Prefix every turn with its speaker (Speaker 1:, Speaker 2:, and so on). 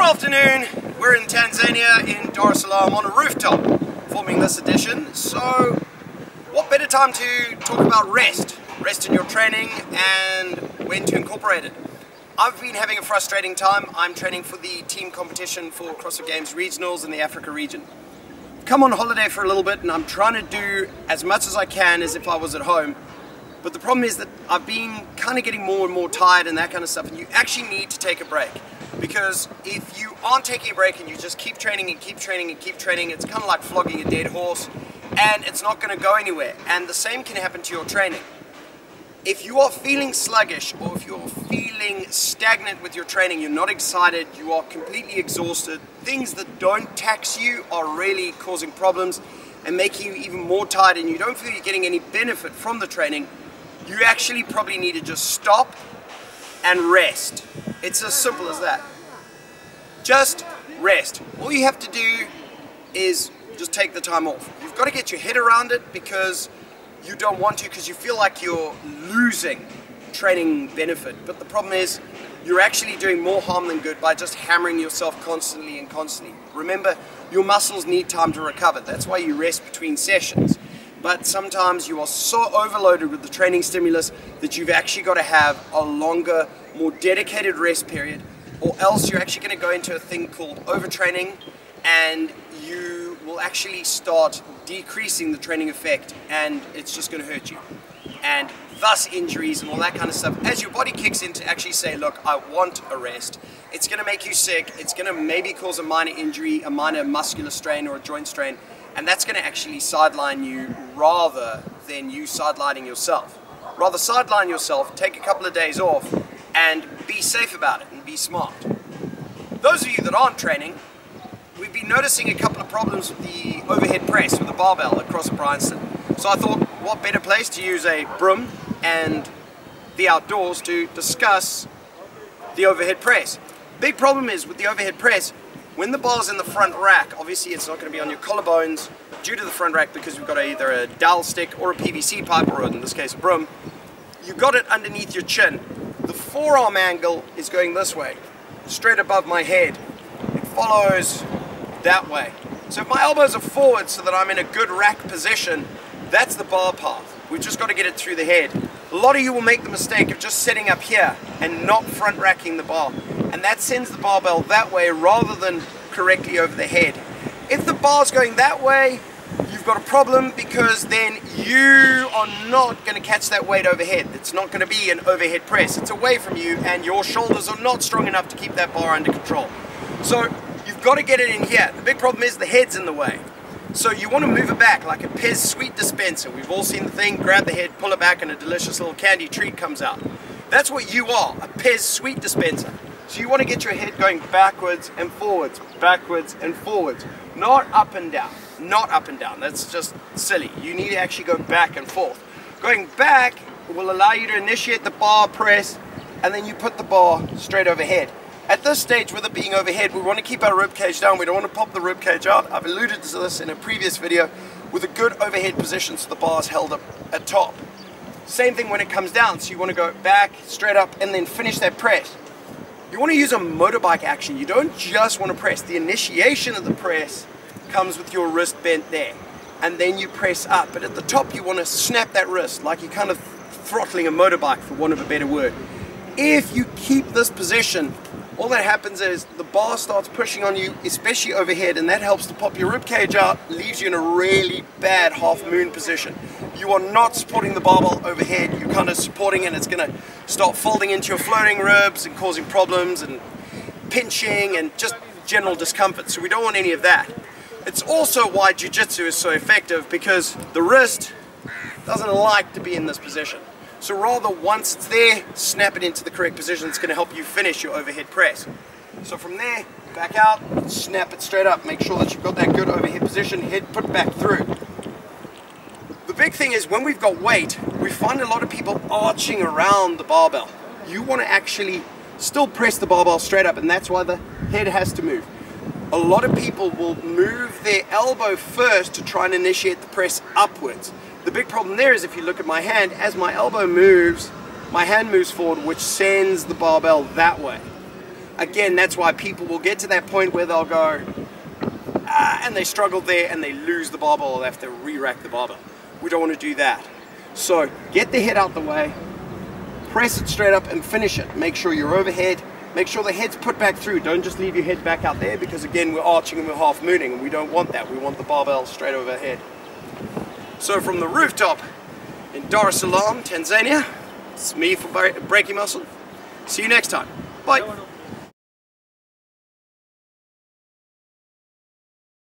Speaker 1: afternoon. We're in Tanzania in Dar Es Salaam on a rooftop filming this edition. So what better time to talk about rest in your training and when to incorporate it. I've been having a frustrating time. I'm training for the team competition for CrossFit Games Regionals in the Africa region. I've come on holiday for a little bit and I'm trying to do as much as I can as if I was at home. But the problem is that I've been kind of getting more and more tired and that kind of stuff, and you actually need to take a break. Because if you aren't taking a break and you just keep training and keep training and keep training, it's kind of like flogging a dead horse and it's not going to go anywhere. And the same can happen to your training. If you are feeling sluggish or if you're feeling stagnant with your training, you're not excited, you are completely exhausted, things that don't tax you are really causing problems and making you even more tired, and you don't feel you're getting any benefit from the training, you actually probably need to just stop and rest. It's as simple as that. Just rest. All you have to do is just take the time off. You've got to get your head around it because you don't want to, because you feel like you're losing training benefit. But the problem is you're actually doing more harm than good by just hammering yourself constantly and constantly. Remember, your muscles need time to recover. That's why you rest between sessions. But sometimes you are so overloaded with the training stimulus that you've actually got to have a longer, more dedicated rest period, or else you're actually going to go into a thing called overtraining, and you will actually start decreasing the training effect, and it's just going to hurt you. And thus injuries and all that kind of stuff. As your body kicks in to actually say, look, I want a rest, it's going to make you sick, it's going to maybe cause a minor injury, a minor muscular strain or a joint strain, and that's going to actually sideline you rather than you sidelining yourself. Rather sideline yourself, take a couple of days off, and be safe about it and be smart. Those of you that aren't training, we've been noticing a couple of problems with the overhead press with the barbell across Bryanston. So I thought, what better place to use a broom and the outdoors to discuss the overhead press. Big problem is with the overhead press, when the bar's in the front rack, obviously it's not going to be on your collarbones due to the front rack because we've got either a dowel stick or a PVC pipe, or in this case a broom. You've got it underneath your chin. The forearm angle is going this way, straight above my head. It follows that way. So if my elbows are forward so that I'm in a good rack position, that's the bar path. We've just got to get it through the head. A lot of you will make the mistake of just setting up here and not front racking the bar. And that sends the barbell that way rather than correctly over the head. If the bar's going that way, you've got a problem, because then you are not going to catch that weight overhead. It's not going to be an overhead press. It's away from you and your shoulders are not strong enough to keep that bar under control. So you've got to get it in here. The big problem is the head's in the way. So you want to move it back like a Pez sweet dispenser. We've all seen the thing, grab the head, pull it back, and a delicious little candy treat comes out. That's what you are, a Pez sweet dispenser. So you want to get your head going backwards and forwards, not up and down, not up and down. That's just silly. You need to actually go back and forth. Going back will allow you to initiate the bar press, and then you put the bar straight overhead. At this stage, with it being overhead, we want to keep our rib cage down. We don't want to pop the rib cage out. I've alluded to this in a previous video, with a good overhead position so the bar is held up at top. Same thing when it comes down. So you want to go back, straight up, and then finish that press. You want to use a motorbike action. You don't just want to press. The initiation of the press comes with your wrist bent there, and then you press up. But at the top, you want to snap that wrist like you're kind of throttling a motorbike, for want of a better word. If you keep this position, all that happens is the bar starts pushing on you, especially overhead, and that helps to pop your rib cage out, leaves you in a really bad half moon position. You are not supporting the barbell overhead, you're kind of supporting it, and it's going to start folding into your floating ribs and causing problems and pinching and just general discomfort. So we don't want any of that. It's also why jiu-jitsu is so effective, because the wrist doesn't like to be in this position. So rather, once it's there, snap it into the correct position. It's going to help you finish your overhead press. So from there, back out, snap it straight up. Make sure that you've got that good overhead position, head put back through. The big thing is when we've got weight, we find a lot of people arching around the barbell. You want to actually still press the barbell straight up, and that's why the head has to move. A lot of people will move their elbow first to try and initiate the press upwards. The big problem there is, if you look at my hand, as my elbow moves, my hand moves forward, which sends the barbell that way. again, that's why people will get to that point where they'll go, and they struggle there and they lose the barbell, or they have to re-rack the barbell. We don't want to do that. So get the head out the way, press it straight up and finish it. Make sure you're overhead, make sure the head's put back through. Don't just leave your head back out there, because again, we're arching and we're half mooning, and we don't want that. We want the barbell straight overhead. So from the rooftop in Dar Es Salaam, Tanzania, it's me for Breaking Muscle. See you next time. Bye.